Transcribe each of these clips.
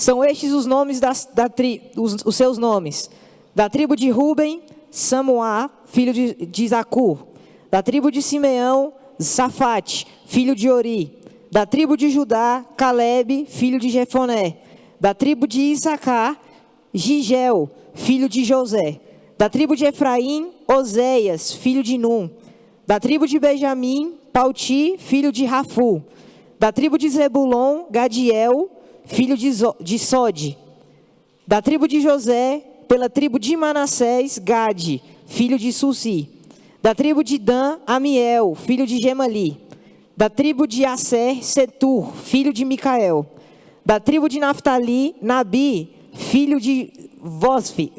São estes os nomes os seus nomes. Da tribo de Ruben, Samuá, filho de Zacur. Da tribo de Simeão, Safate, filho de Ori. Da tribo de Judá, Calebe, filho de Jefoné. Da tribo de Issacar, Gigel, filho de José. Da tribo de Efraim, Oséias, filho de Num. Da tribo de Benjamim, Pauti, filho de Rafu. Da tribo de Zebulon, Gadiel, filho de Sode. Da tribo de José, pela tribo de Manassés, Gade, filho de Susi. Da tribo de Dan, Amiel, filho de Gemali. Da tribo de Asser, Setur, filho de Micael. Da tribo de Naftali, Nabi, filho de Vossi.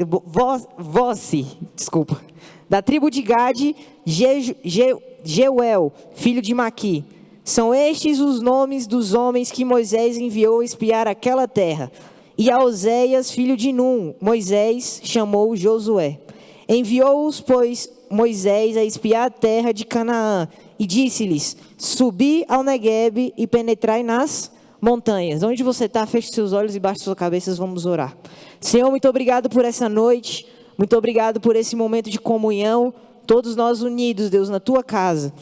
Da tribo de Gade, Jeuel, filho de Maqui. São estes os nomes dos homens que Moisés enviou a espiar aquela terra. E a Oséias, filho de Num, Moisés chamou Josué. Enviou-os, pois, Moisés a espiar a terra de Canaã. E disse-lhes: subi ao Neguebe e penetrai nas montanhas. Onde você está, feche seus olhos e baixe suas cabeças, vamos orar. Senhor, muito obrigado por essa noite. Muito obrigado por esse momento de comunhão. Todos nós unidos, Deus, na tua casa.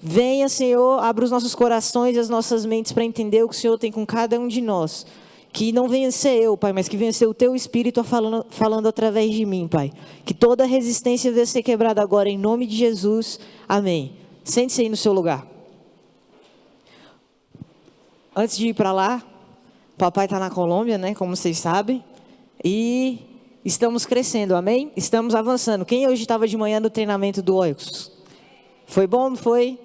Venha, Senhor, abra os nossos corações e as nossas mentes para entender o que o Senhor tem com cada um de nós. Que não venha ser eu, Pai, mas que venha ser o teu Espírito falando através de mim, Pai. Que toda resistência venha ser quebrada agora, em nome de Jesus. Amém. Sente-se aí no seu lugar. Antes de ir para lá, papai está na Colômbia, né? Como vocês sabem. E estamos crescendo, amém? Estamos avançando. Quem hoje estava de manhã no treinamento do Oicos? Foi bom, não foi?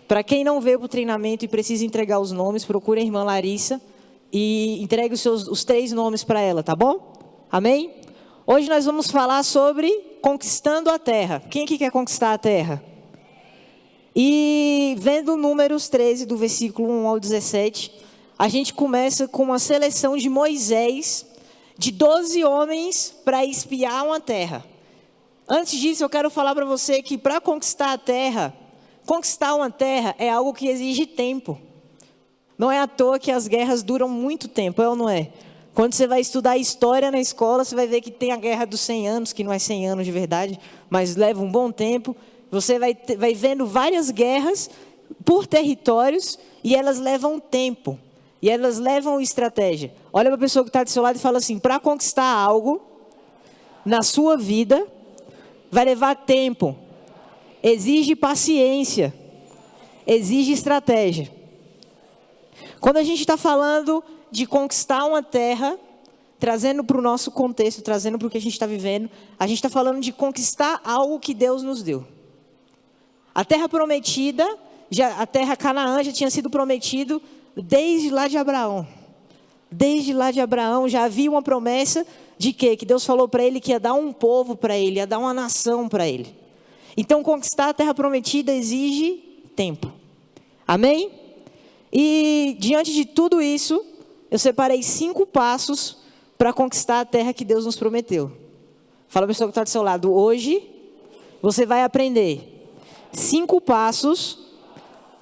Para quem não veio para o treinamento e precisa entregar os nomes, procure a irmã Larissa e entregue os 3 nomes para ela, tá bom? Amém? Hoje nós vamos falar sobre conquistando a terra. Quem aqui quer conquistar a terra? E vendo Números 13, do versículo 1 ao 17, a gente começa com uma seleção de Moisés, de 12 homens para espiar uma terra. Antes disso, eu quero falar para você que para conquistar uma terra é algo que exige tempo. Não é à toa que as guerras duram muito tempo, é ou não é? Quando você vai estudar história na escola, você vai ver que tem a guerra dos 100 anos, que não é 100 anos de verdade, mas leva um bom tempo. Você vai vendo várias guerras por territórios e elas levam tempo. E elas levam estratégia. Olha para a pessoa que está do seu lado e fala assim: para conquistar algo na sua vida, vai levar tempo. Exige paciência. Exige estratégia. Quando a gente está falando de conquistar uma terra, trazendo para o nosso contexto, trazendo para o que a gente está vivendo, a gente está falando de conquistar algo que Deus nos deu. A terra prometida, a terra Canaã já tinha sido prometido desde lá de Abraão. Desde lá de Abraão já havia uma promessa de quê? Que Deus falou para ele que ia dar um povo para ele, ia dar uma nação para ele. Então conquistar a terra prometida exige tempo. Amém? E diante de tudo isso, eu separei 5 passos para conquistar a terra que Deus nos prometeu. Fala para a pessoa que está do seu lado: hoje você vai aprender 5 passos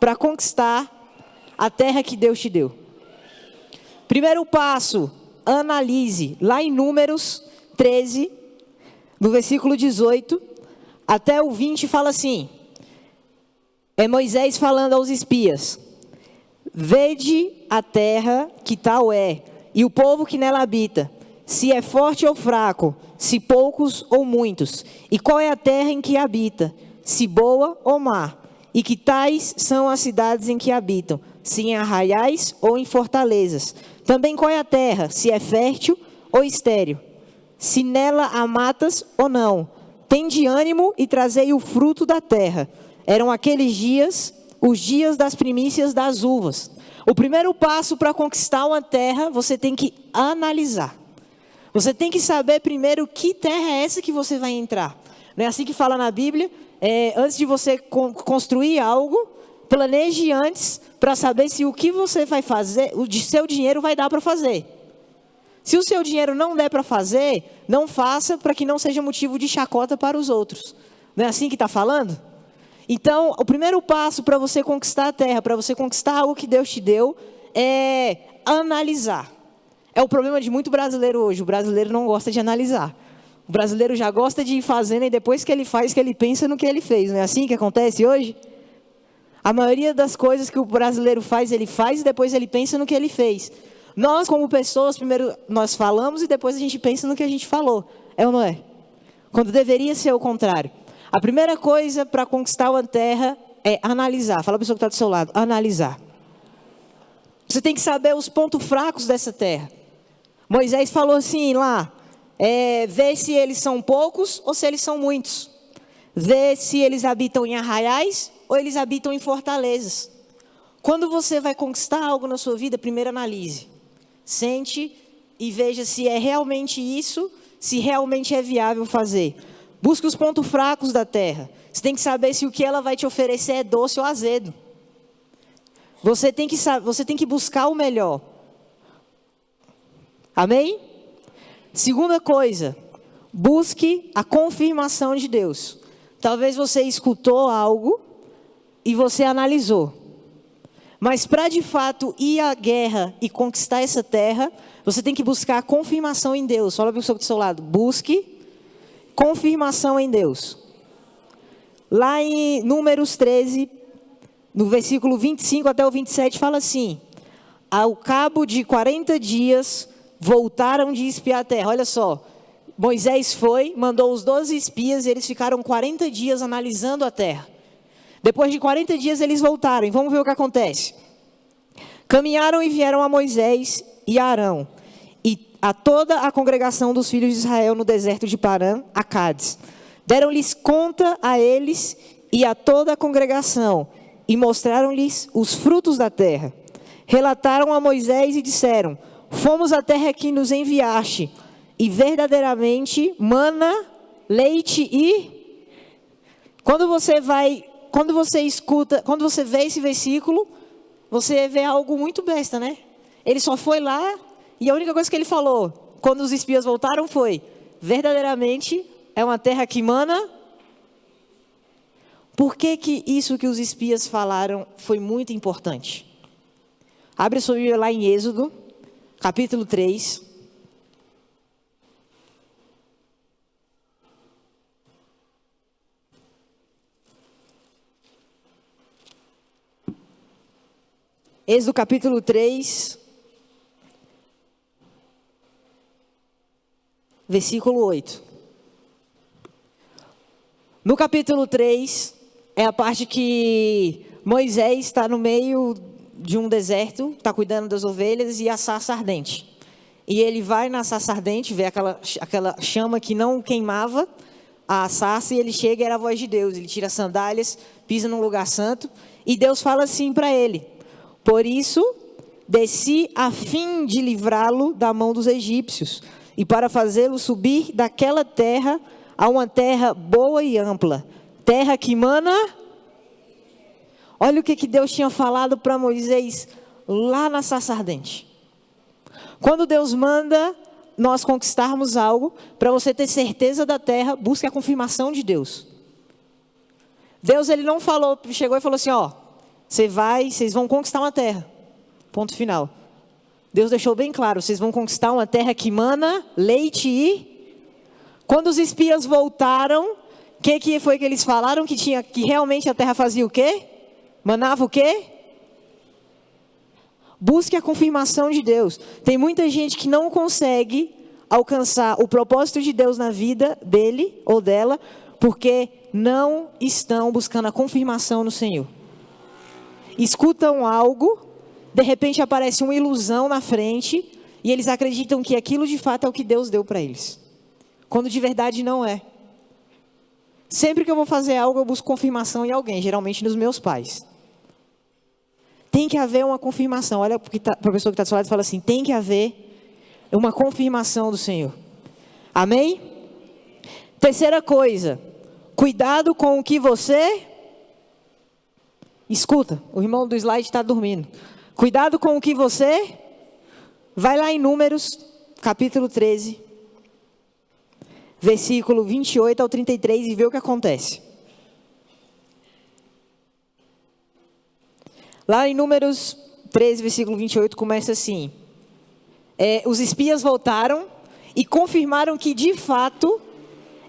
para conquistar a terra que Deus te deu. Primeiro passo, analise. Lá em Números 13, no versículo 18 até o 20, fala assim: é Moisés falando aos espias: vede a terra que tal é, e o povo que nela habita, se é forte ou fraco, se poucos ou muitos, e qual é a terra em que habita, se boa ou má, e que tais são as cidades em que habitam, se em arraiais ou em fortalezas. Também qual é a terra, se é fértil ou estéril, se nela há matas ou não. Tende ânimo e trazei o fruto da terra. Eram aqueles dias, os dias das primícias das uvas. O primeiro passo para conquistar uma terra, você tem que analisar. Você tem que saber primeiro que terra é essa que você vai entrar. Não é assim que fala na Bíblia? Antes de você construir algo, planeje antes para saber se o que você vai fazer, o seu dinheiro vai dar para fazer. Se o seu dinheiro não der para fazer, não faça para que não seja motivo de chacota para os outros. Não é assim que está falando? Então, o primeiro passo para você conquistar a terra, para você conquistar algo que Deus te deu, é analisar. É o problema de muito brasileiro hoje. O brasileiro não gosta de analisar. O brasileiro já gosta de ir fazendo e depois que ele faz, que ele pensa no que ele fez. Não é assim que acontece hoje? A maioria das coisas que o brasileiro faz e depois ele pensa no que ele fez. Nós, como pessoas, primeiro nós falamos e depois a gente pensa no que a gente falou. É ou não é? Quando deveria ser o contrário. A primeira coisa para conquistar uma terra é analisar. Fala para a pessoa que está do seu lado. Analisar. Você tem que saber os pontos fracos dessa terra. Moisés falou assim lá. Vê se eles são poucos ou se eles são muitos. Vê se eles habitam em arraiais ou eles habitam em fortalezas. Quando você vai conquistar algo na sua vida, primeiro analise. Sente e veja se é realmente isso, se realmente é viável fazer. Busque os pontos fracos da terra. Você tem que saber se o que ela vai te oferecer é doce ou azedo. Você tem que buscar o melhor. Amém? Segunda coisa, busque a confirmação de Deus. Talvez você escutou algo e você analisou. Mas para de fato ir à guerra e conquistar essa terra, você tem que buscar a confirmação em Deus. Fala para o pessoal do seu lado, busque confirmação em Deus. Lá em Números 13, no versículo 25 até o 27, fala assim: ao cabo de 40 dias, voltaram de espiar a terra. Olha só, Moisés mandou os 12 espias e eles ficaram 40 dias analisando a terra. Depois de 40 dias eles voltaram, e vamos ver o que acontece. Caminharam e vieram a Moisés e a Arão, e a toda a congregação dos filhos de Israel no deserto de Parã, a Cádiz. Deram-lhes conta a eles e a toda a congregação, e mostraram-lhes os frutos da terra. Relataram a Moisés e disseram: fomos à terra que nos enviaste, e verdadeiramente mana, leite e... Quando você vê esse versículo, você vê algo muito besta, né? Ele só foi lá e a única coisa que ele falou, quando os espias voltaram, foi: verdadeiramente é uma terra que mana. Por que isso que os espias falaram foi muito importante? Abre a sua Bíblia lá em Êxodo, capítulo 3. Êxodo capítulo 3, versículo 8. No capítulo 3, é a parte que Moisés está no meio de um deserto, está cuidando das ovelhas e a sarça ardente. E ele vai na sarça ardente, vê aquela chama que não queimava a sarça, e ele chega e era a voz de Deus. Ele tira as sandálias, pisa num lugar santo, e Deus fala assim para ele: por isso, desci a fim de livrá-lo da mão dos egípcios, e para fazê-lo subir daquela terra a uma terra boa e ampla, terra que mana. Olha o que Deus tinha falado para Moisés lá na sarça ardente. Quando Deus manda nós conquistarmos algo, para você ter certeza da terra, busque a confirmação de Deus. Deus, ele não falou, chegou e falou assim: ó, vocês vão conquistar uma terra. Ponto final. Deus deixou bem claro: vocês vão conquistar uma terra que mana leite e... Quando os espias voltaram, o que foi que eles falaram? Que realmente a terra fazia o quê? Manava o quê? Busque a confirmação de Deus. Tem muita gente que não consegue alcançar o propósito de Deus na vida dele ou dela, porque não estão buscando a confirmação no Senhor. Escutam algo, de repente aparece uma ilusão na frente, e eles acreditam que aquilo de fato é o que Deus deu para eles, quando de verdade não é. Sempre que eu vou fazer algo, eu busco confirmação em alguém, geralmente nos meus pais. Tem que haver uma confirmação. Olha para a pessoa que está do seu lado e fala assim: tem que haver uma confirmação do Senhor. Amém? Terceira coisa, cuidado com o que você... Escuta, o irmão do slide está dormindo. Cuidado com o que você... Vai lá em Números, capítulo 13, versículo 28 ao 33 e vê o que acontece. Lá em Números 13, versículo 28, começa assim: os espias voltaram e confirmaram que, de fato,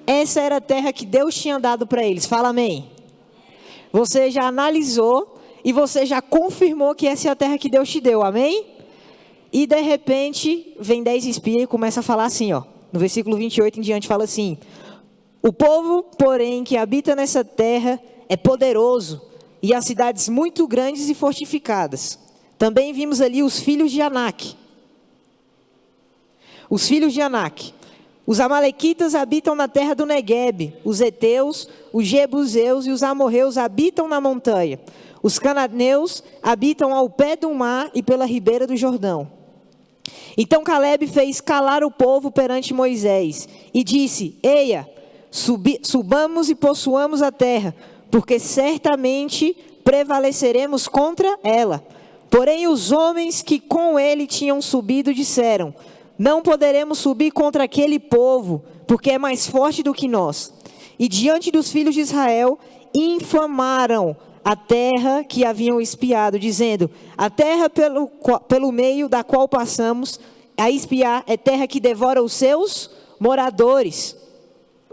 essa era a terra que Deus tinha dado para eles. Fala amém. Você já analisou e você já confirmou que essa é a terra que Deus te deu, amém? E de repente, vem 10 espias e começa a falar assim, ó. No versículo 28 em diante fala assim: o povo, porém, que habita nessa terra é poderoso, e as cidades muito grandes e fortificadas. Também vimos ali os filhos de Anak. Os filhos de Anak. Os amalequitas habitam na terra do Neguebe. Os heteus, os jebuseus e os amorreus habitam na montanha. Os cananeus habitam ao pé do mar e pela ribeira do Jordão. Então Caleb fez calar o povo perante Moisés e disse: Eia, subamos e possuamos a terra, porque certamente prevaleceremos contra ela. Porém os homens que com ele tinham subido disseram: não poderemos subir contra aquele povo, porque é mais forte do que nós. E diante dos filhos de Israel, infamaram a terra que haviam espiado, dizendo: a terra pelo meio da qual passamos a espiar é terra que devora os seus moradores.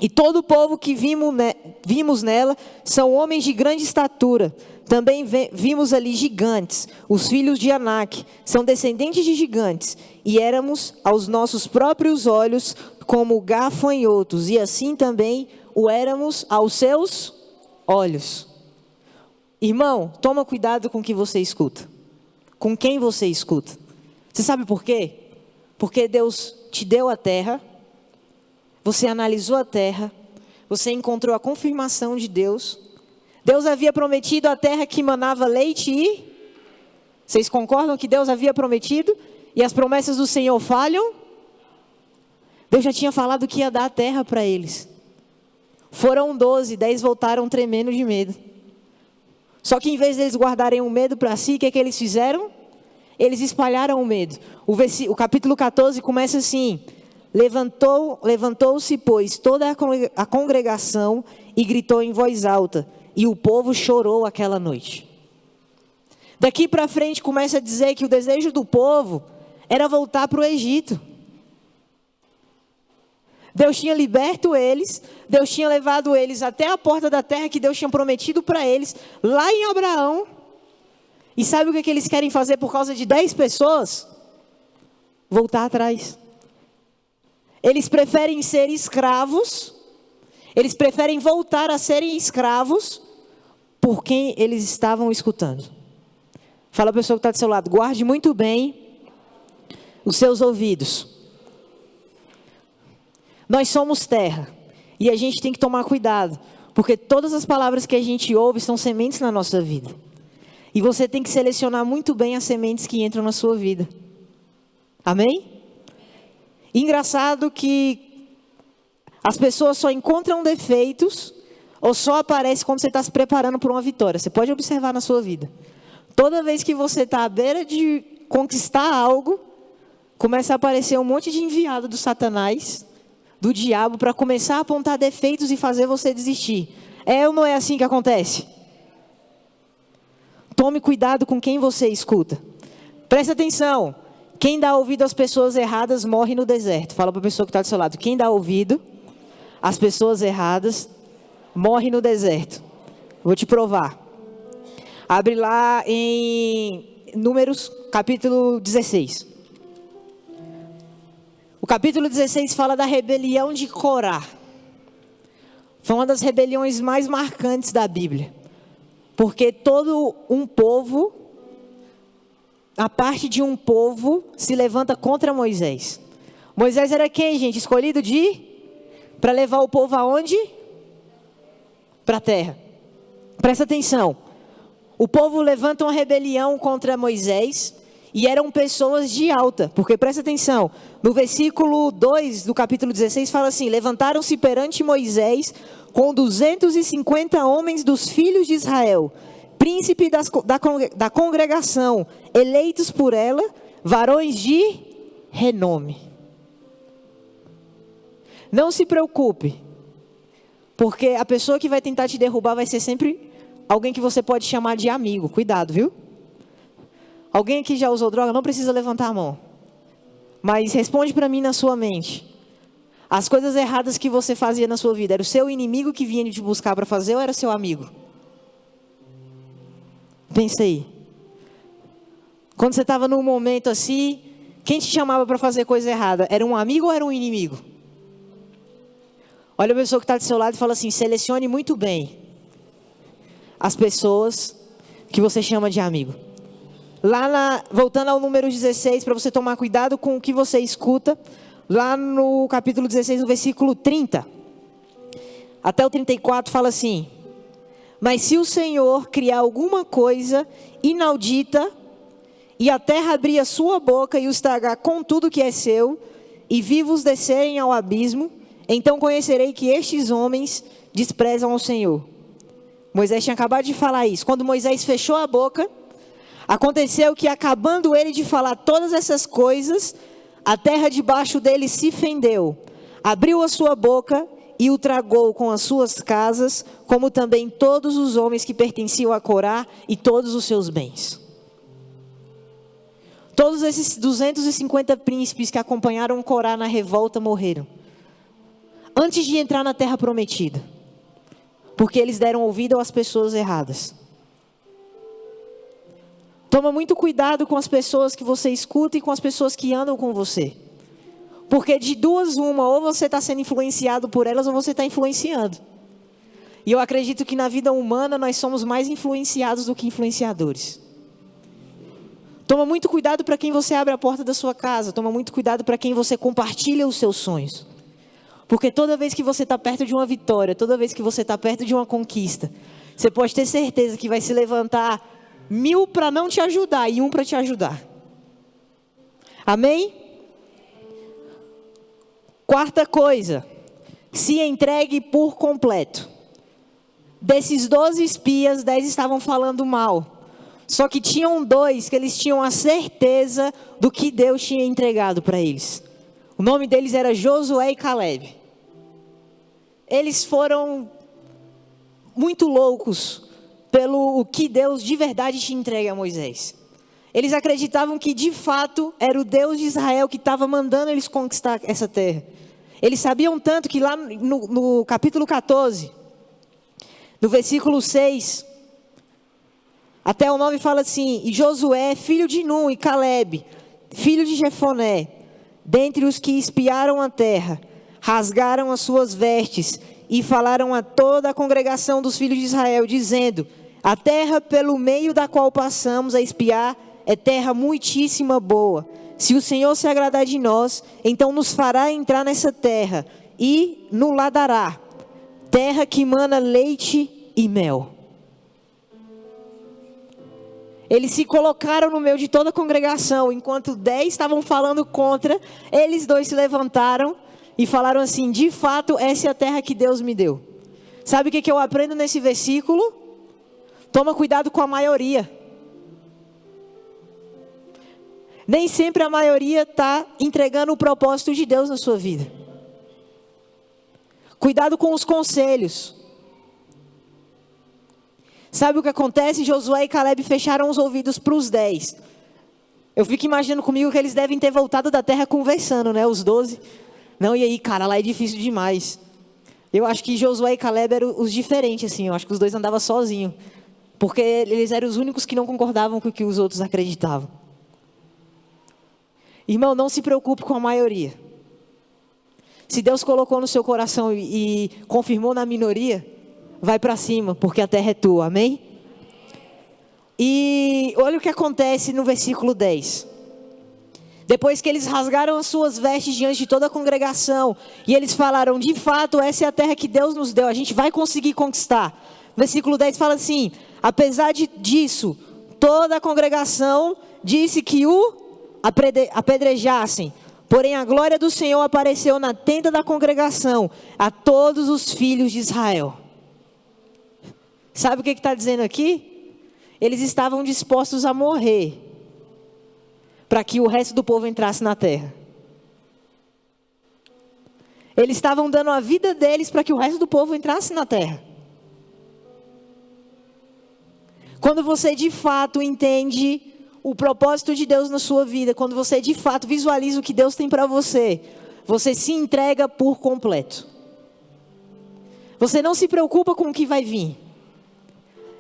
E todo o povo que vimos nela são homens de grande estatura. Também vimos ali gigantes, os filhos de Anak, são descendentes de gigantes. E éramos aos nossos próprios olhos como gafanhotos, e assim também o éramos aos seus olhos. Irmão, toma cuidado com o que você escuta. Com quem você escuta. Você sabe por quê? Porque Deus te deu a terra, você analisou a terra, você encontrou a confirmação de Deus. Deus havia prometido a terra que manava leite e... Vocês concordam que Deus havia prometido? E as promessas do Senhor falham? Deus já tinha falado que ia dar a terra para eles. Foram 12, 10 voltaram tremendo de medo. Só que em vez de eles guardarem o medo para si, o que eles fizeram? Eles espalharam o medo. O capítulo 14 começa assim: levantou-se, pois, toda a congregação e gritou em voz alta, e o povo chorou aquela noite. Daqui para frente começa a dizer que o desejo do povo era voltar para o Egito. Deus tinha liberto eles, Deus tinha levado eles até a porta da terra que Deus tinha prometido para eles, lá em Abraão. E sabe o que eles querem fazer por causa de 10 pessoas? Voltar atrás. Eles preferem ser escravos, eles preferem voltar a serem escravos por quem eles estavam escutando. Fala a pessoa que está do seu lado: guarde muito bem os seus ouvidos. Nós somos terra e a gente tem que tomar cuidado, porque todas as palavras que a gente ouve são sementes na nossa vida. E você tem que selecionar muito bem as sementes que entram na sua vida. Amém? Engraçado que as pessoas só encontram defeitos ou só aparecem quando você está se preparando para uma vitória. Você pode observar na sua vida. Toda vez que você está à beira de conquistar algo, começa a aparecer um monte de enviado do Satanás, do diabo, para começar a apontar defeitos e fazer você desistir. É ou não é assim que acontece? Tome cuidado com quem você escuta. Presta atenção. Quem dá ouvido às pessoas erradas morre no deserto. Fala para a pessoa que está do seu lado: quem dá ouvido às pessoas erradas morre no deserto. Vou te provar. Abre lá em Números, capítulo 16. O capítulo 16 fala da rebelião de Corá. Foi uma das rebeliões mais marcantes da Bíblia. Porque todo um povo, a parte de um povo, se levanta contra Moisés. Moisés era quem, gente? Escolhido para levar o povo aonde? Para a terra. Presta atenção. O povo levanta uma rebelião contra Moisés. E eram pessoas de alta, porque presta atenção, no versículo 2 do capítulo 16 fala assim: levantaram-se perante Moisés com 250 homens dos filhos de Israel, príncipe da congregação, eleitos por ela, varões de renome. Não se preocupe, porque a pessoa que vai tentar te derrubar vai ser sempre alguém que você pode chamar de amigo. Cuidado, viu? Alguém aqui já usou droga? Não precisa levantar a mão. Mas responde para mim na sua mente. As coisas erradas que você fazia na sua vida, era o seu inimigo que vinha te buscar para fazer ou era seu amigo? Pensa aí. Quando você estava num momento assim, quem te chamava para fazer coisa errada? Era um amigo ou era um inimigo? Olha a pessoa que está do seu lado e fala assim: selecione muito bem as pessoas que você chama de amigo. Voltando ao número 16, para você tomar cuidado com o que você escuta, lá no capítulo 16, no versículo 30, até o 34, fala assim: mas se o Senhor criar alguma coisa inaudita, e a terra abrir a sua boca e os tragar com tudo que é seu, e vivos descerem ao abismo, então conhecerei que estes homens desprezam ao Senhor. Moisés tinha acabado de falar isso. Quando Moisés fechou a boca, aconteceu que, acabando ele de falar todas essas coisas, a terra debaixo dele se fendeu, abriu a sua boca e o tragou com as suas casas, como também todos os homens que pertenciam a Corá e todos os seus bens. Todos esses 250 príncipes que acompanharam Corá na revolta morreram, antes de entrar na terra prometida, porque eles deram ouvido às pessoas erradas. Toma muito cuidado com as pessoas que você escuta e com as pessoas que andam com você. Porque de duas uma, ou você está sendo influenciado por elas ou você está influenciando. E eu acredito que na vida humana nós somos mais influenciados do que influenciadores. Toma muito cuidado para quem você abre a porta da sua casa. Toma muito cuidado para quem você compartilha os seus sonhos. Porque toda vez que você está perto de uma vitória, toda vez que você está perto de uma conquista, você pode ter certeza que vai se levantar 1000 para não te ajudar e 1 para te ajudar. Amém? Quarta coisa, se entregue por completo. Desses 12 espias, 10 estavam falando mal. Só que tinham 2 que eles tinham a certeza do que Deus tinha entregado para eles. O nome deles era Josué e Caleb. Eles foram muito loucos pelo que Deus de verdade tinha entregue a Moisés. Eles acreditavam que de fato era o Deus de Israel que estava mandando eles conquistar essa terra. Eles sabiam tanto que lá no capítulo 14, no versículo 6, até o 9 fala assim: e Josué, filho de Nun, e Caleb, filho de Jefoné, dentre os que espiaram a terra, rasgaram as suas vestes e falaram a toda a congregação dos filhos de Israel, dizendo: a terra pelo meio da qual passamos a espiar é terra muitíssima boa. Se o Senhor se agradar de nós, então nos fará entrar nessa terra e nos lá dará, terra que mana leite e mel. Eles se colocaram no meio de toda a congregação, enquanto 10 estavam falando contra, eles 2 se levantaram e falaram assim: de fato, essa é a terra que Deus me deu. Sabe o que eu aprendo nesse versículo? Toma cuidado com a maioria. Nem sempre a maioria está entregando o propósito de Deus na sua vida. Cuidado com os conselhos. Sabe o que acontece? Josué e Caleb fecharam os ouvidos para os 10. Eu fico imaginando comigo que eles devem ter voltado da terra conversando, né? Os 12. Não, e aí, cara, lá é difícil demais. Eu acho que Josué e Caleb eram os diferentes, assim. Eu acho que os 2 andavam sozinhos. Porque eles eram os únicos que não concordavam com o que os outros acreditavam. Irmão, não se preocupe com a maioria. Se Deus colocou no seu coração e confirmou na minoria, vai para cima, porque a terra é tua, amém? E olha o que acontece no versículo 10. Depois que eles rasgaram as suas vestes diante de toda a congregação, e eles falaram: de fato, essa é a terra que Deus nos deu, a gente vai conseguir conquistar. Versículo 10 fala assim: apesar disso, toda a congregação disse que o apedrejassem. Porém, a glória do Senhor apareceu na tenda da congregação a todos os filhos de Israel. Sabe o que está dizendo aqui? Eles estavam dispostos a morrer para que o resto do povo entrasse na terra. Eles estavam dando a vida deles para que o resto do povo entrasse na terra. Quando você de fato entende o propósito de Deus na sua vida, quando você de fato visualiza o que Deus tem para você, você se entrega por completo. Você não se preocupa com o que vai vir.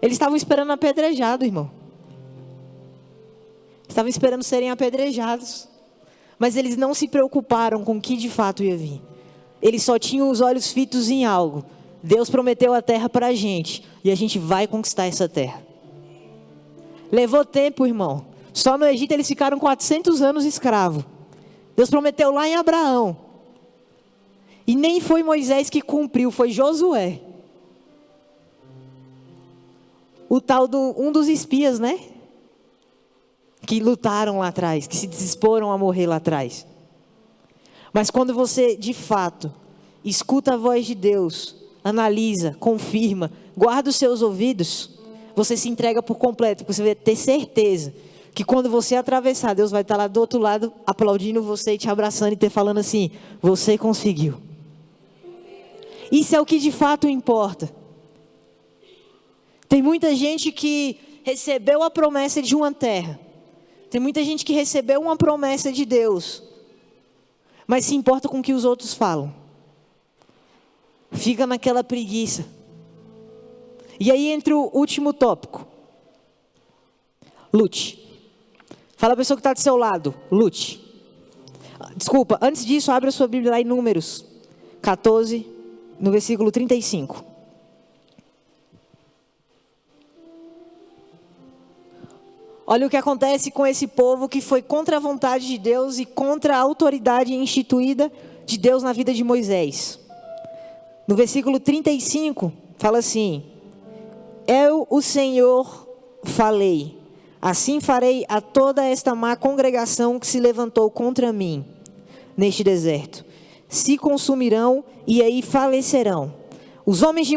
Eles estavam esperando apedrejado, irmão. Estavam esperando serem apedrejados. Mas eles não se preocuparam com o que de fato ia vir. Eles só tinham os olhos fitos em algo. Deus prometeu a terra para a gente. E a gente vai conquistar essa terra. Levou tempo, irmão. Só no Egito eles ficaram 400 anos escravos. Deus prometeu lá em Abraão. E nem foi Moisés que cumpriu, foi Josué. O tal um dos espias, né? Que lutaram lá atrás, que se disporam a morrer lá atrás. Mas quando você, de fato, escuta a voz de Deus, analisa, confirma, guarda os seus ouvidos, você se entrega por completo, porque você vai ter certeza que quando você atravessar, Deus vai estar lá do outro lado, aplaudindo você e te abraçando e te falando assim, você conseguiu. Isso é o que de fato importa. Tem muita gente que recebeu a promessa de uma terra. Tem muita gente que recebeu uma promessa de Deus, mas se importa com o que os outros falam. Fica naquela preguiça. E aí entra o último tópico. Lute. Fala a pessoa que está do seu lado. Lute. Desculpa, antes disso, abra a sua Bíblia lá em Números 14, no versículo 35. Olha o que acontece com esse povo que foi contra a vontade de Deus e contra a autoridade instituída de Deus na vida de Moisés. No versículo 35, fala assim: Eu, o Senhor, falei, assim farei a toda esta má congregação que se levantou contra mim neste deserto. Se consumirão e aí falecerão. Os homens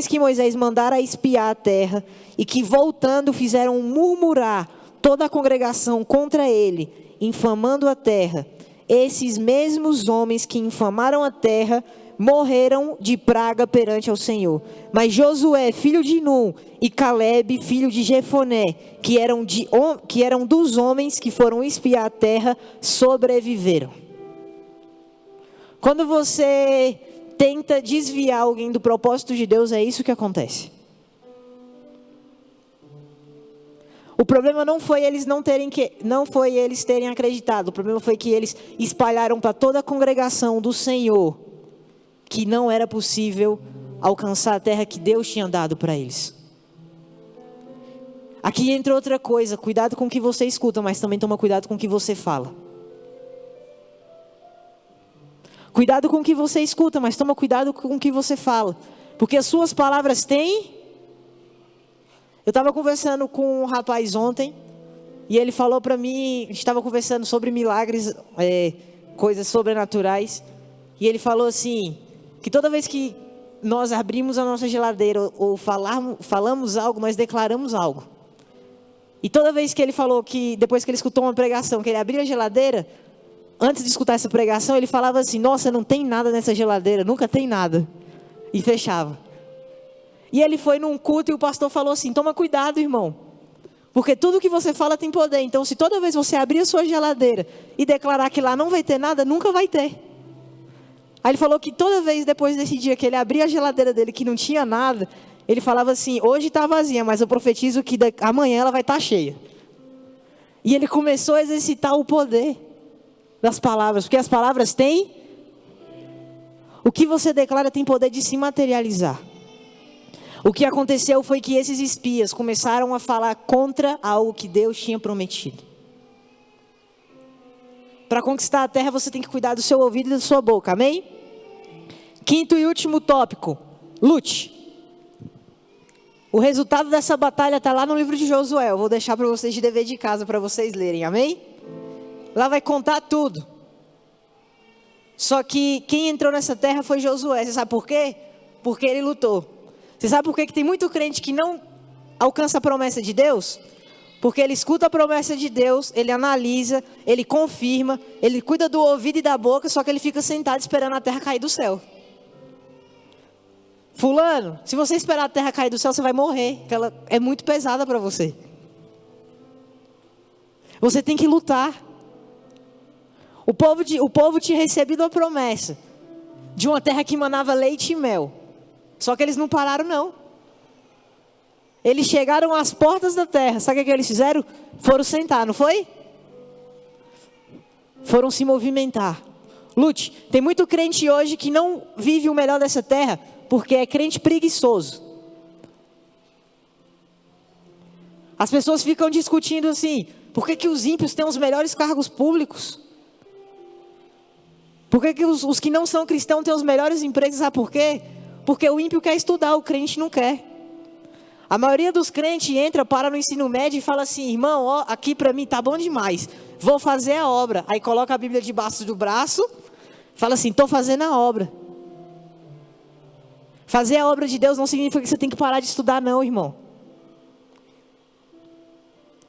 que Moisés mandara espiar a terra e que voltando fizeram murmurar toda a congregação contra ele, infamando a terra. Esses mesmos homens que infamaram a terra morreram de praga perante ao Senhor. Mas Josué, filho de Num, e Calebe, filho de Jefoné, que eram dos homens que foram espiar a terra, sobreviveram. Quando você tenta desviar alguém do propósito de Deus, é isso que acontece. O problema não foi eles terem acreditado. O problema foi que eles espalharam para toda a congregação do Senhor que não era possível alcançar a terra que Deus tinha dado para eles. Aqui entra outra coisa: cuidado com o que você escuta, mas também toma cuidado com o que você fala. Cuidado com o que você escuta, mas toma cuidado com o que você fala. Porque as suas palavras têm... Eu estava conversando com um rapaz ontem, e ele falou para mim, a gente estava conversando sobre milagres, coisas sobrenaturais, e ele falou assim, que toda vez que nós abrimos a nossa geladeira, ou falamos algo, nós declaramos algo. E toda vez que ele falou que, depois que ele escutou uma pregação, que ele abriu a geladeira, antes de escutar essa pregação, ele falava assim, nossa, não tem nada nessa geladeira, nunca tem nada. E fechava. E ele foi num culto e o pastor falou assim, toma cuidado, irmão. Porque tudo que você fala tem poder. Então, se toda vez você abrir a sua geladeira e declarar que lá não vai ter nada, nunca vai ter. Aí ele falou que toda vez depois desse dia que ele abria a geladeira dele que não tinha nada, ele falava assim, hoje está vazia, mas eu profetizo que amanhã ela vai estar cheia. E ele começou a exercitar o poder das palavras, porque as palavras têm... O que você declara tem poder de se materializar. O que aconteceu foi que esses espias começaram a falar contra algo que Deus tinha prometido. Para conquistar a terra, você tem que cuidar do seu ouvido e da sua boca, amém? Quinto e último tópico, lute. O resultado dessa batalha está lá no livro de Josué. Eu vou deixar para vocês de dever de casa para vocês lerem, amém? Lá vai contar tudo. Só que quem entrou nessa terra foi Josué. Você sabe por quê? Porque ele lutou. Você sabe por quê que tem muito crente que não alcança a promessa de Deus? Porque ele escuta a promessa de Deus, ele analisa, ele confirma, ele cuida do ouvido e da boca, só que ele fica sentado esperando a terra cair do céu. Fulano, se você esperar a terra cair do céu, você vai morrer, porque ela é muito pesada para você. Você tem que lutar. O povo tinha recebido a promessa de uma terra que manava leite e mel. Só que eles não pararam, não. Eles chegaram às portas da terra. Sabe o que eles fizeram? Foram sentar, não foi? Foram se movimentar. Lute, tem muito crente hoje que não vive o melhor dessa terra porque é crente preguiçoso. As pessoas ficam discutindo assim: por que os ímpios têm os melhores cargos públicos? Por que os que não são cristãos têm os melhores empregos? Sabe por quê? Porque o ímpio quer estudar, o crente não quer. A maioria dos crentes entra, para no ensino médio e fala assim: irmão, ó, aqui para mim tá bom demais, vou fazer a obra. Aí coloca a Bíblia debaixo do braço, fala assim: estou fazendo a obra. Fazer a obra de Deus não significa que você tem que parar de estudar, não, irmão.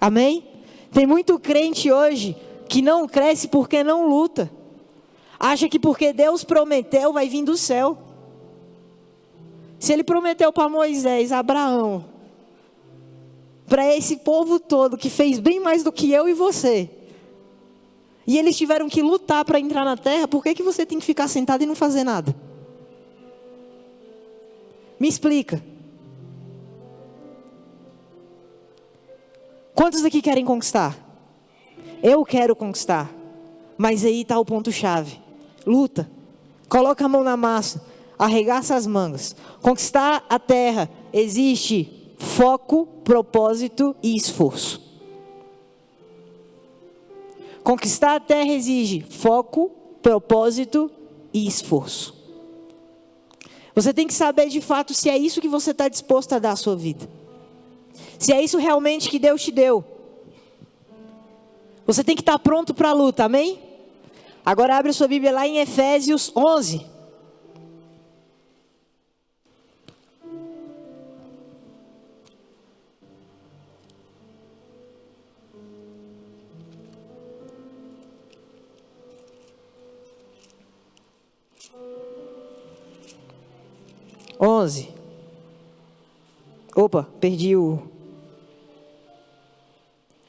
Amém? Tem muito crente hoje que não cresce porque não luta. Acha que porque Deus prometeu vai vir do céu. Se Ele prometeu para Moisés, Abraão, para esse povo todo que fez bem mais do que eu e você, e eles tiveram que lutar para entrar na terra, por que você tem que ficar sentado e não fazer nada? Me explica. Quantos aqui querem conquistar? Eu quero conquistar. Mas aí está o ponto-chave. Luta. Coloca a mão na massa. Arregaça as mangas. Conquistar a terra existe foco, propósito e esforço. Conquistar a terra exige foco, propósito e esforço. Você tem que saber de fato se é isso que você está disposto a dar à sua vida. Se é isso realmente que Deus te deu. Você tem que estar pronto para a luta, amém? Agora abre a sua Bíblia lá em Efésios 11. Opa, perdi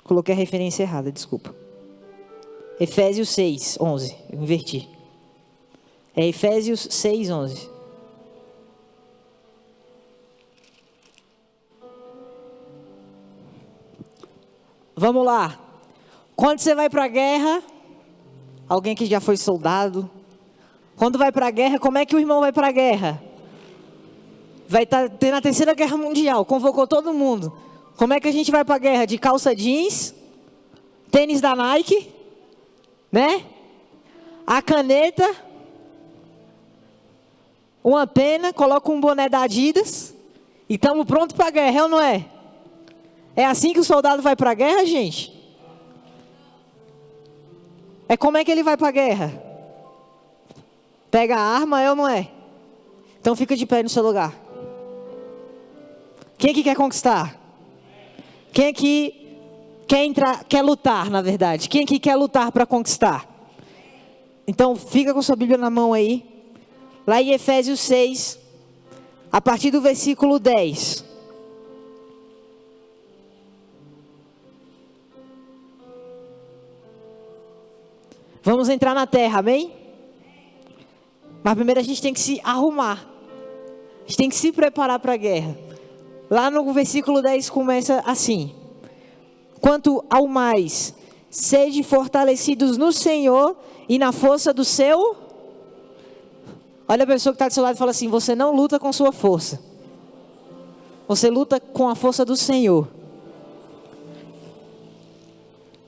coloquei a referência errada, desculpa. Efésios 6, 11. Eu inverti. É Efésios 6, 11. Vamos lá. Quando você vai para a guerra, alguém que já foi soldado, quando vai para a guerra, como é que o irmão vai para a guerra? Vai estar tendo a Terceira Guerra Mundial, convocou todo mundo. Como é que a gente vai para a guerra? De calça jeans, tênis da Nike, né? A caneta, uma pena, coloca um boné da Adidas e estamos prontos para a guerra, é ou não é? É assim que o soldado vai para a guerra, gente? É como é que ele vai para a guerra? Pega a arma, é ou não é? Então fica de pé no seu lugar. Quem aqui quer conquistar? Quem aqui quer lutar, na verdade? Quem aqui quer lutar para conquistar? Então fica com sua Bíblia na mão aí. Lá em Efésios 6, a partir do versículo 10. Vamos entrar na terra, amém? Mas primeiro a gente tem que se arrumar. A gente tem que se preparar para a guerra. Lá no versículo 10 começa assim: quanto ao mais, sede fortalecidos no Senhor e na força do seu... Olha a pessoa que está do seu lado e fala assim: você não luta com sua força. Você luta com a força do Senhor.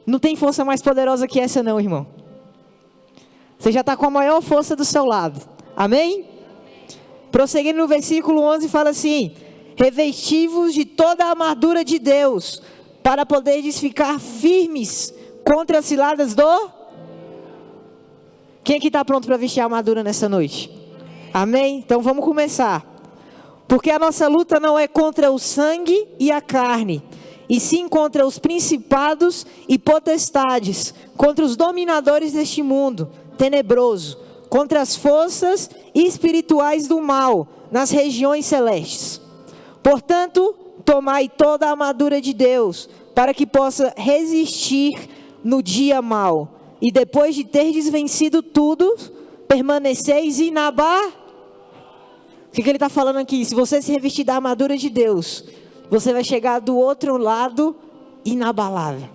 Não tem força mais poderosa que essa não, irmão. Você já está com a maior força do seu lado. Amém? Prosseguindo no versículo 11 fala assim: revesti-vos de toda a armadura de Deus, para poderes ficar firmes contra as ciladas do... Quem aqui está pronto para vestir a armadura nessa noite? Amém? Então vamos começar. Porque a nossa luta não é contra o sangue e a carne, e sim contra os principados e potestades, contra os dominadores deste mundo tenebroso, contra as forças espirituais do mal nas regiões celestes. Portanto, tomai toda a armadura de Deus, para que possa resistir no dia mau, e depois de terdes vencido tudo, permaneceis inabaláveis. O que ele está falando aqui? Se você se revestir da armadura de Deus, você vai chegar do outro lado inabalável.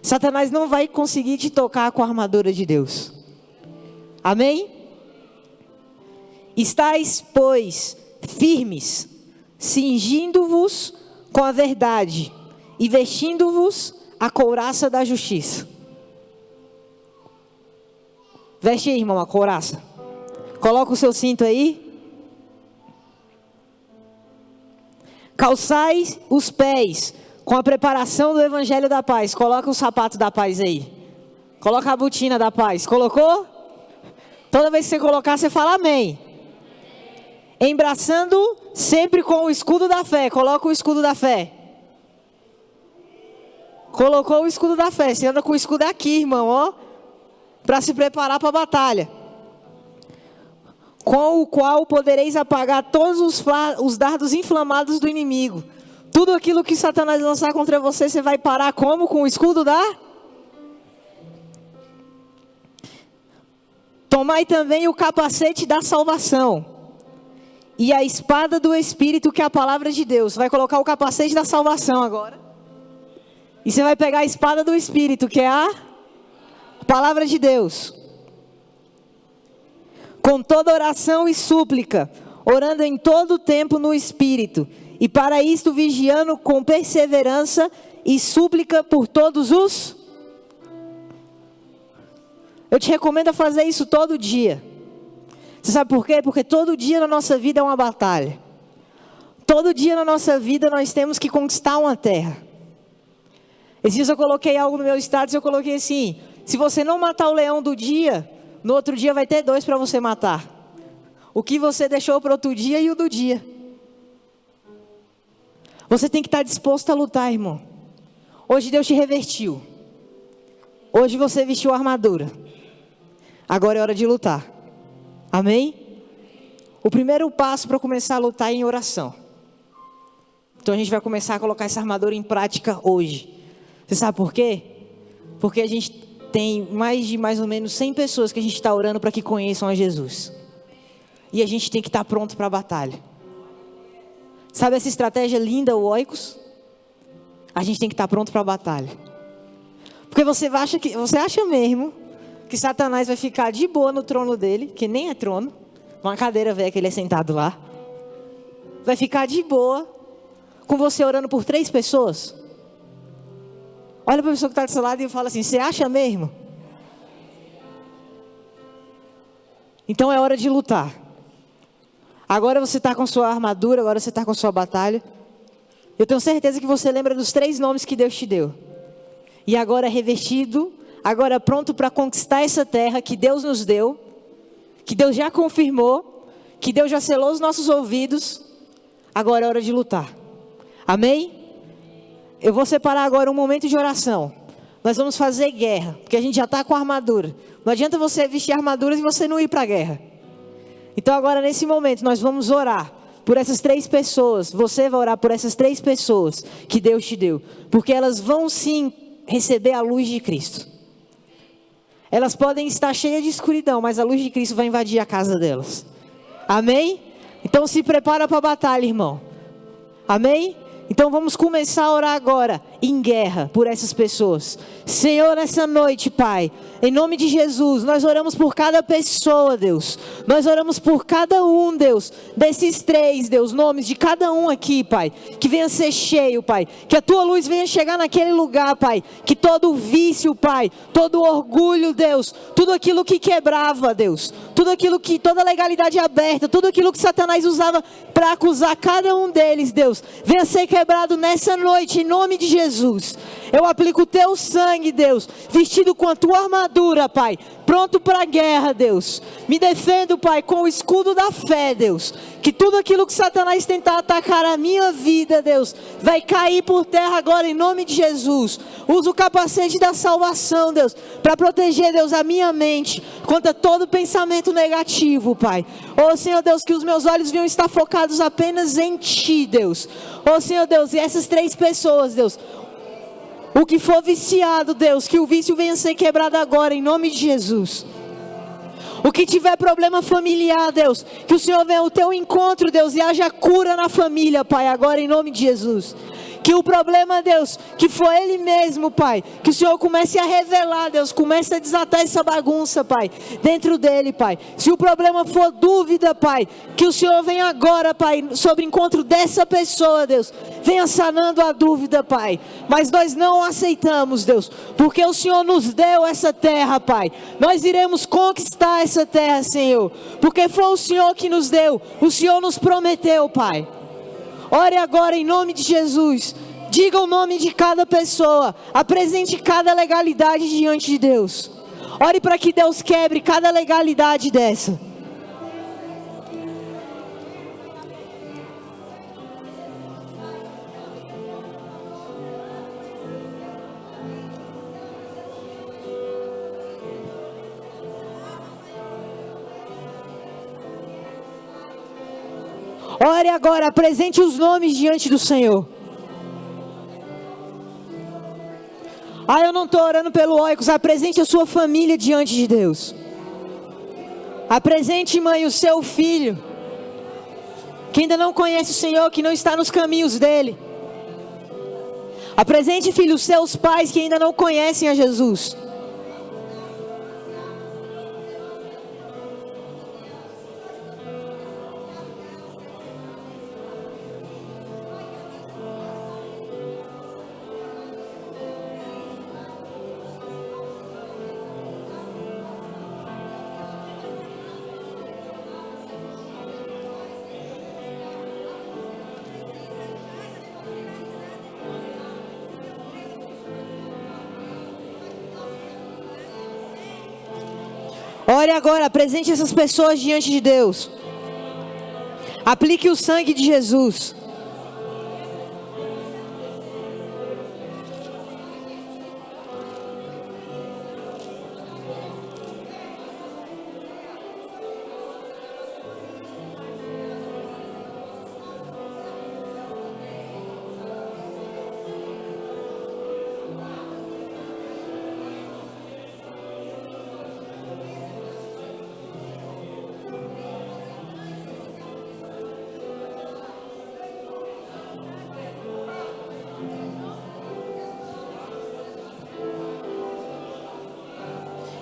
Satanás não vai conseguir te tocar com a armadura de Deus. Amém? Estais, pois, firmes, cingindo-vos com a verdade e vestindo-vos a couraça da justiça. Veste aí, irmão, a couraça. Coloca o seu cinto aí. Calçai os pés com a preparação do evangelho da paz. Coloca o sapato da paz aí. Coloca a botina da paz. Colocou? Toda vez que você colocar, você fala amém. Embraçando sempre com o escudo da fé. Coloca o escudo da fé. Colocou o escudo da fé. Você anda com o escudo aqui, irmão, ó, para se preparar para a batalha. Com o qual podereis apagar todos os dardos inflamados do inimigo. Tudo aquilo que Satanás lançar contra você, você vai parar como? Com o escudo da? Tomai também o capacete da salvação. E a espada do Espírito, que é a palavra de Deus. Vai colocar o capacete da salvação agora. E você vai pegar a espada do Espírito, que é a palavra de Deus. Com toda oração e súplica, orando em todo o tempo no Espírito, e para isto vigiando com perseverança e súplica por todos os... Eu te recomendo a fazer isso todo dia. Você sabe por quê? Porque todo dia na nossa vida é uma batalha. Todo dia na nossa vida nós temos que conquistar uma terra. Esses dias eu coloquei algo no meu status, eu coloquei assim: se você não matar o leão do dia, no outro dia vai ter 2 para você matar. O que você deixou para outro dia e o do dia. Você tem que estar disposto a lutar, irmão. Hoje Deus te revestiu. Hoje você vestiu a armadura. Agora é hora de lutar. Amém? O primeiro passo para começar a lutar é em oração. Então a gente vai começar a colocar essa armadura em prática hoje. Você sabe por quê? Porque a gente tem mais ou menos 100 pessoas que a gente está orando para que conheçam a Jesus. E a gente tem que estar pronto para a batalha. Sabe essa estratégia linda, o Oikos? A gente tem que estar pronto para a batalha. Porque você acha mesmo que Satanás vai ficar de boa no trono dele, que nem é trono, uma cadeira velha que ele é sentado lá. Vai ficar de boa com você orando por 3 pessoas? Olha para a pessoa que está do seu lado e fala assim: você acha mesmo? Então é hora de lutar. Agora você está com sua armadura, agora você está com sua batalha. Eu tenho certeza que você lembra dos 3 nomes que Deus te deu. E agora é revestido, agora pronto para conquistar essa terra que Deus nos deu, que Deus já confirmou, que Deus já selou os nossos ouvidos. Agora é hora de lutar. Amém? Eu vou separar agora um momento de oração. Nós vamos fazer guerra, porque a gente já está com a armadura. Não adianta você vestir armaduras e você não ir para a guerra. Então agora nesse momento nós vamos orar por essas 3 pessoas. Você vai orar por essas 3 pessoas que Deus te deu. Porque elas vão sim receber a luz de Cristo. Elas podem estar cheias de escuridão, mas a luz de Cristo vai invadir a casa delas. Amém? Então se prepara para a batalha, irmão. Amém? Então vamos começar a orar agora em guerra por essas pessoas. Senhor, nessa noite, Pai, em nome de Jesus, nós oramos por cada pessoa, Deus. Nós oramos por cada um, Deus, desses 3, Deus, nomes de cada um aqui, Pai. Que venha ser cheio, Pai. Que a Tua luz venha chegar naquele lugar, Pai. Que todo vício, Pai, todo orgulho, Deus, tudo aquilo que quebrava, Deus, tudo aquilo que, toda legalidade aberta, tudo aquilo que Satanás usava para acusar cada um deles, Deus, venha ser quebrado nessa noite, em nome de Jesus. Eu aplico o Teu sangue, Deus, vestido com a Tua armadura, Pai, pronto para a guerra, Deus. Me defendo, Pai, com o escudo da fé, Deus. Que tudo aquilo que Satanás tentar atacar a minha vida, Deus, vai cair por terra agora em nome de Jesus. Usa o capacete da salvação, Deus, para proteger, Deus, a minha mente contra todo pensamento negativo, Pai. Oh, Senhor Deus, que os meus olhos venham estar focados apenas em Ti, Deus. Oh, Senhor Deus, e essas 3 pessoas, Deus, O que for viciado, Deus, que o vício venha ser quebrado agora, em nome de Jesus. O que tiver problema familiar, Deus, que o Senhor venha ao teu encontro, Deus, e haja cura na família, Pai, agora em nome de Jesus. Que o problema, Deus, que for Ele mesmo, Pai, que o Senhor comece a revelar, Deus, comece a desatar essa bagunça, Pai, dentro dele, Pai. Se o problema for dúvida, Pai, que o Senhor venha agora, Pai, sobre o encontro dessa pessoa, Deus, venha sanando a dúvida, Pai. Mas nós não aceitamos, Deus, porque o Senhor nos deu essa terra, Pai. Nós iremos conquistar essa terra, Senhor, porque foi o Senhor que nos deu, o Senhor nos prometeu, Pai. Ore agora em nome de Jesus. Diga o nome de cada pessoa. Apresente cada legalidade diante de Deus. Ore para que Deus quebre cada legalidade dessa. Ore agora, apresente os nomes diante do Senhor. Eu não estou orando pelo Oicos. Apresente a sua família diante de Deus. Apresente, mãe, o seu filho, que ainda não conhece o Senhor, que não está nos caminhos dele. Apresente, filho, os seus pais que ainda não conhecem a Jesus. Ore agora, apresente essas pessoas diante de Deus. Aplique o sangue de Jesus.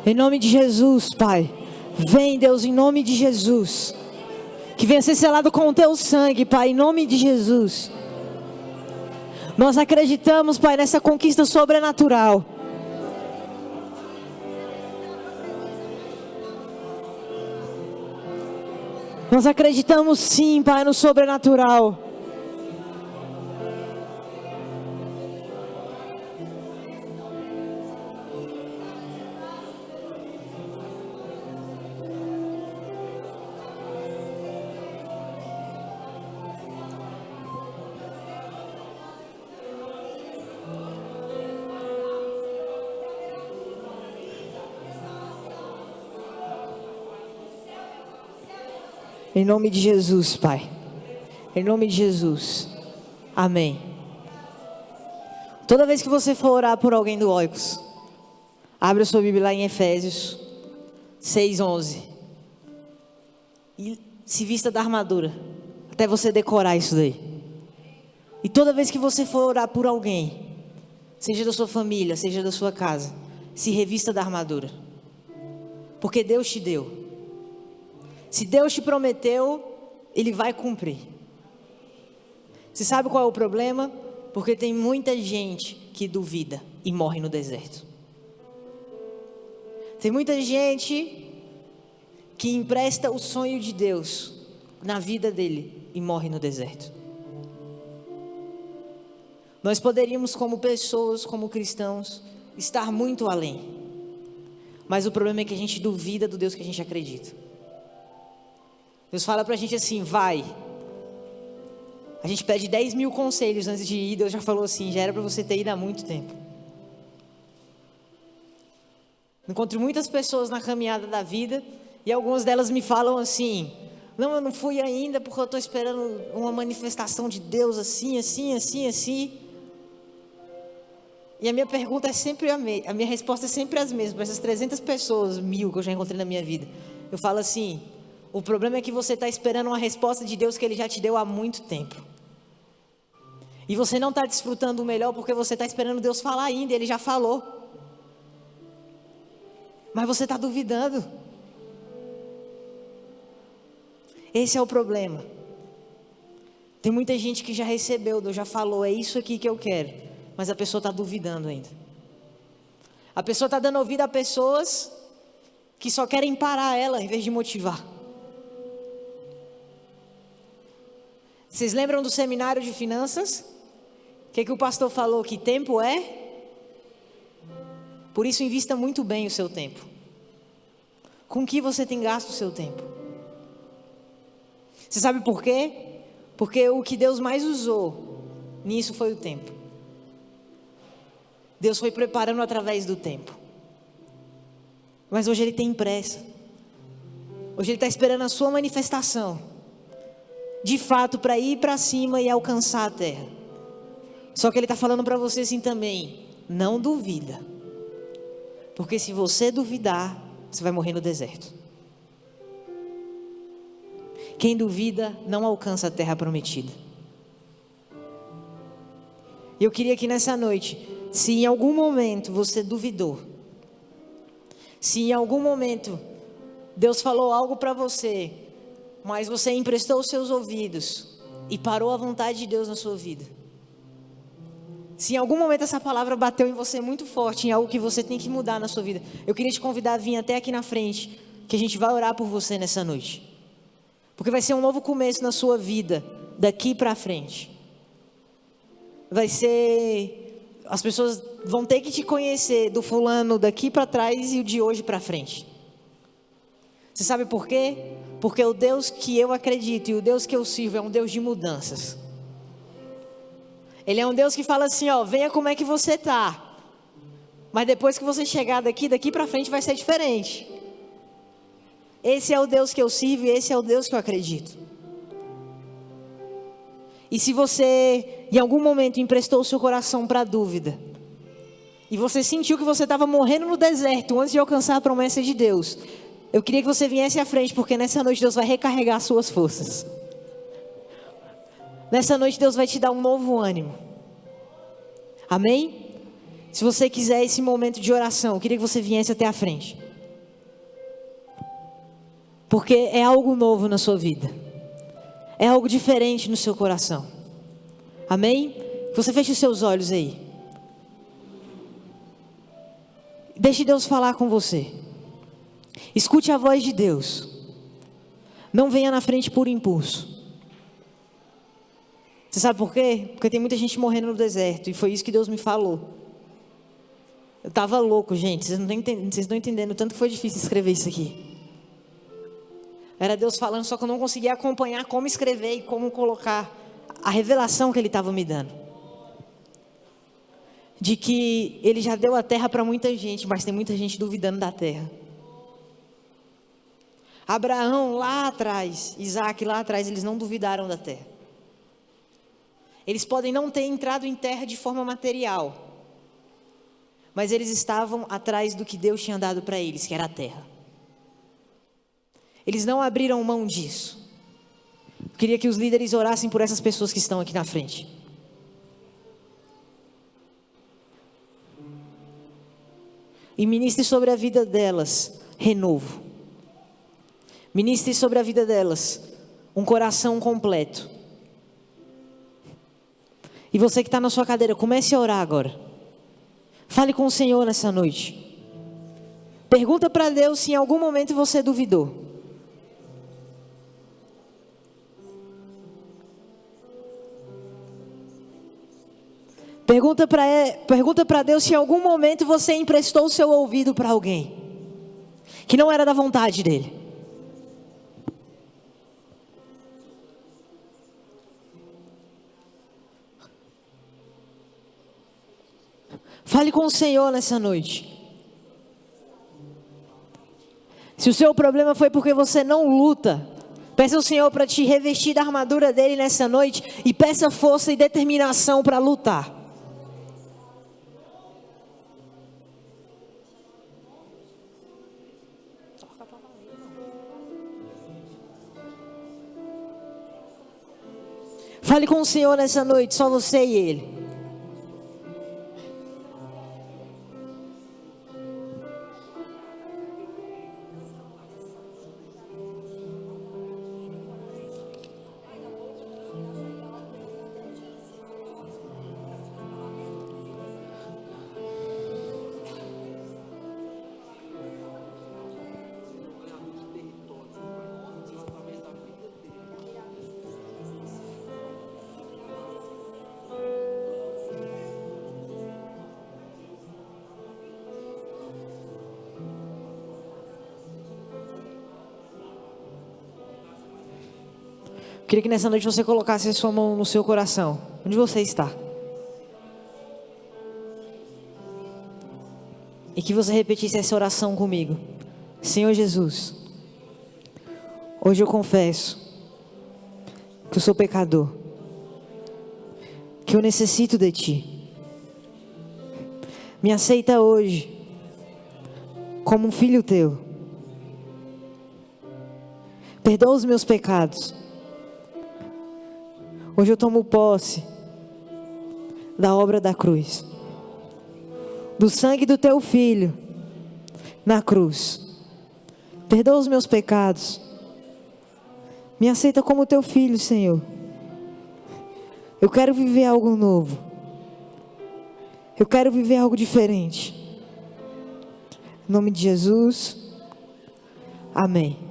Em nome de Jesus, Pai. Vem, Deus, em nome de Jesus. Que venha ser selado com o teu sangue, Pai, em nome de Jesus. Nós acreditamos, Pai, nessa conquista sobrenatural. Nós acreditamos sim, Pai, no sobrenatural. Em nome de Jesus, Pai. Em nome de Jesus. Amém. Toda vez que você for orar por alguém do Oicos, abre a sua Bíblia lá em Efésios 6:11. E se vista da armadura. Até você decorar isso daí. E toda vez que você for orar por alguém, seja da sua família, seja da sua casa, se revista da armadura. Porque Deus te deu. Se Deus te prometeu, Ele vai cumprir. Você sabe qual é o problema? Porque tem muita gente que duvida e morre no deserto. Tem muita gente que empresta o sonho de Deus na vida dele e morre no deserto. Nós poderíamos, como pessoas, como cristãos, estar muito além. Mas o problema é que a gente duvida do Deus que a gente acredita. Deus fala pra gente assim, vai. A gente pede 10 mil conselhos antes de ir. Deus já falou assim, já era pra você ter ido há muito tempo. Encontro muitas pessoas na caminhada da vida e algumas delas me falam assim, não, eu não fui ainda porque eu estou esperando uma manifestação de Deus assim. E E a minha pergunta é sempre a minha resposta é sempre as mesmas. Para essas 300 pessoas, 1000 que eu já encontrei na minha vida. Eu falo assim, o problema é que você está esperando uma resposta de Deus que Ele já te deu há muito tempo. E você não está desfrutando o melhor porque você está esperando Deus falar ainda, Ele já falou. Mas você está duvidando. Esse é o problema. Tem muita gente que já recebeu, Deus já falou, é isso aqui que eu quero. Mas a pessoa está duvidando ainda. A pessoa está dando ouvido a pessoas que só querem parar ela em vez de motivar. Vocês lembram do seminário de finanças? O que o pastor falou? Que tempo é? Por isso invista muito bem o seu tempo. Com que você tem gasto o seu tempo? Você sabe por quê? Porque o que Deus mais usou nisso foi o tempo. Deus foi preparando através do tempo. Mas hoje Ele tem pressa. Hoje Ele está esperando a sua manifestação. De fato, para ir para cima e alcançar a terra. Só que Ele está falando para você assim também. Não duvida. Porque se você duvidar, você vai morrer no deserto. Quem duvida não alcança a terra prometida. E eu queria que nessa noite, se em algum momento você duvidou, se em algum momento Deus falou algo para você, mas você emprestou os seus ouvidos e parou a vontade de Deus na sua vida. Se em algum momento essa palavra bateu em você muito forte, em algo que você tem que mudar na sua vida, eu queria te convidar a vir até aqui na frente, que a gente vai orar por você nessa noite. Porque vai ser um novo começo na sua vida, daqui para frente. Vai ser, as pessoas vão ter que te conhecer do fulano daqui para trás e o de hoje para frente. Você sabe por quê? Porque o Deus que eu acredito e o Deus que eu sirvo é um Deus de mudanças. Ele é um Deus que fala assim, ó, venha como é que você tá. Mas depois que você chegar daqui para frente vai ser diferente. Esse é o Deus que eu sirvo e esse é o Deus que eu acredito. E se você em algum momento emprestou o seu coração para a dúvida, e você sentiu que você estava morrendo no deserto antes de alcançar a promessa de Deus, eu queria que você viesse à frente, porque nessa noite Deus vai recarregar suas forças. Nessa noite Deus vai te dar um novo ânimo. Amém? Se você quiser esse momento de oração, eu queria que você viesse até a frente. Porque é algo novo na sua vida. É algo diferente no seu coração. Amém? Você feche os seus olhos aí. Deixe Deus falar com você. Escute a voz de Deus. Não venha na frente por impulso. Você sabe por quê? Porque tem muita gente morrendo no deserto. E foi isso que Deus me falou. Eu estava louco, gente. Vocês não estão entendendo o tanto que foi difícil escrever isso aqui. Era Deus falando, só que eu não conseguia acompanhar como escrever e como colocar a revelação que Ele estava me dando. De que Ele já deu a terra para muita gente, mas tem muita gente duvidando da terra. Abraão lá atrás, Isaac lá atrás, eles não duvidaram da terra. Eles podem não ter entrado em terra de forma material, mas eles estavam atrás do que Deus tinha dado para eles, que era a terra. Eles não abriram mão disso. Eu queria que os líderes orassem por essas pessoas que estão aqui na frente. E ministre sobre a vida delas renovo. Ministre sobre a vida delas um coração completo. E você que está na sua cadeira, comece a orar agora. Fale com o Senhor nessa noite. Pergunta para Deus se em algum momento você duvidou. Pergunta para Deus se em algum momento você emprestou o seu ouvido para alguém que não era da vontade dele. Fale com o Senhor nessa noite. Se o seu problema foi porque você não luta, peça ao Senhor para te revestir da armadura dele nessa noite e peça força e determinação para lutar. Fale com o Senhor nessa noite, só você e Ele. Eu queria que nessa noite você colocasse a sua mão no seu coração. Onde você está? E que você repetisse essa oração comigo. Senhor Jesus, hoje eu confesso que eu sou pecador, que eu necessito de Ti. Me aceita hoje como um filho Teu. Perdoa os meus pecados. Hoje eu tomo posse da obra da cruz, do sangue do Teu Filho na cruz. Perdoa os meus pecados. Me aceita como Teu Filho, Senhor. Eu quero viver algo novo. Eu quero viver algo diferente. Em nome de Jesus. Amém.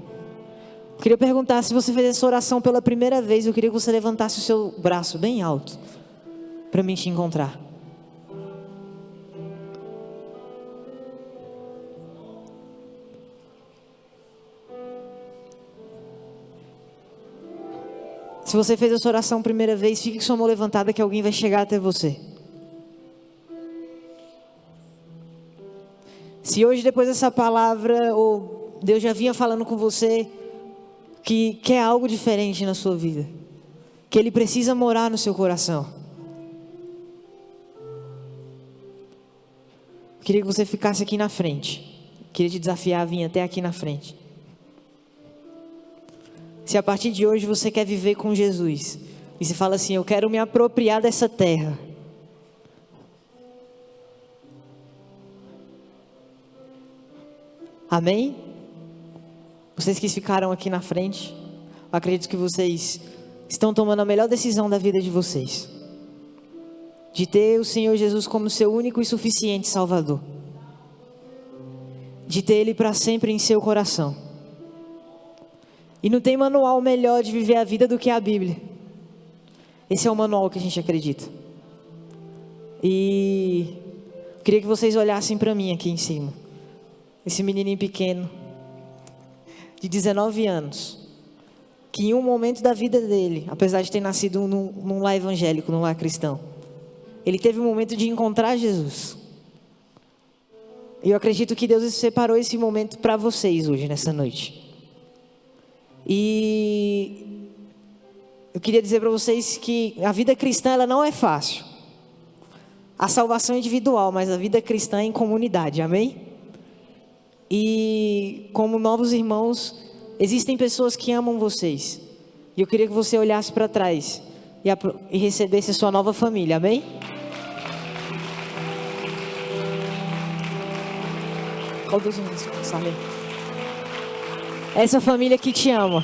Eu queria perguntar, se você fez essa oração pela primeira vez, eu queria que você levantasse o seu braço bem alto, para mim te encontrar. Se você fez essa oração primeira vez, fique com sua mão levantada que alguém vai chegar até você. Se hoje, depois dessa palavra, ou Deus já vinha falando com você, que quer algo diferente na sua vida, que Ele precisa morar no seu coração, eu queria que você ficasse aqui na frente. Eu queria te desafiar a vir até aqui na frente. Se a partir de hoje você quer viver com Jesus, e você fala assim, eu quero me apropriar dessa terra, amém? Vocês que ficaram aqui na frente, eu acredito que vocês estão tomando a melhor decisão da vida de vocês, de ter o Senhor Jesus como seu único e suficiente Salvador, de ter Ele para sempre em seu coração. E não tem manual melhor de viver a vida do que a Bíblia. Esse é o manual que a gente acredita. E eu queria que vocês olhassem para mim aqui em cima. Esse menininho pequeno, de 19 anos, que em um momento da vida dele, apesar de ter nascido num lar evangélico, num lar cristão, ele teve um momento de encontrar Jesus. E eu acredito que Deus separou esse momento para vocês hoje, nessa noite. E eu queria dizer para vocês que a vida cristã, ela não é fácil. A salvação é individual, mas a vida cristã é em comunidade, amém? E como novos irmãos, existem pessoas que amam vocês. E eu queria que você olhasse para trás e recebesse a sua nova família, amém? Essa família que te ama.